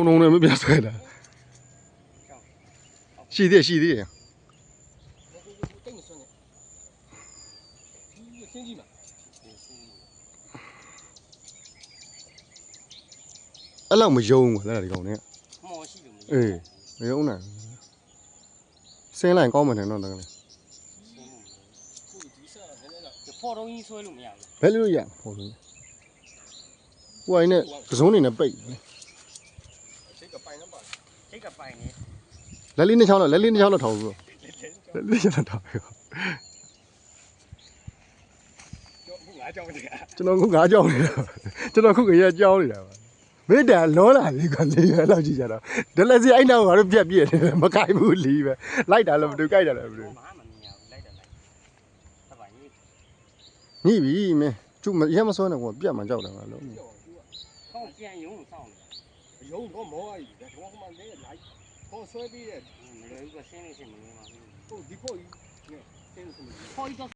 弄的没别摔的。细的细的。အဲ့လောက်မယုံဘူးလားဒီကောင်နဲ့မော်ရှိလို့မယုံမယုံနဲ့ဆင်းလိုက်ကောင်းမှတယ်နော်တကယ်ဖော်တော့ကြီးဆွဲလို့မရဘူးဘယ်လိုရဖော်လို့ဟိုအိုင်းနဲ့ကစုံးနေနဲ့ပိတ်ချိတ်ကပိုင်တော့ပါချိတ်ကပိုင်နေလက်လေးနှစ်ချောင်းတော့ထောက်ဘူးလက်လေးနှစ်ချောင်းထောက်ပြီကျွန်တော်ခု9ကြောင်းနေတာကျွန်တော်ခုကရကြောင်းနေတာပါမေတ္တာလောလာလေးကလေးရလောက်ကြည့်ကြတော့ဒလက်စီအဲ့နောက်ကတော့ပြက်ပြက်နေတယ်မကိုက်ဘူးလီးပဲလိုက်တာလည်းမတူကိုက်တာလည်းမတူညိပြီမင်းကျုပ်ရမစွန်းတော့ပြက်မှကြောက်တယ်ငါလုံးကောင်းပြန်ယုံစောင့်နေယုံတော့မောရည်တယ်တော့မှလည်းလိုက်ခေါ်ဆွဲပြီးတယ်မလွယ်ဘူးကဆင်းနေစင်မလွယ်ပါဘူးဟုတ်ဒီဖို့ကြီးနဲ့ဆင်းနေစင်ခေါ်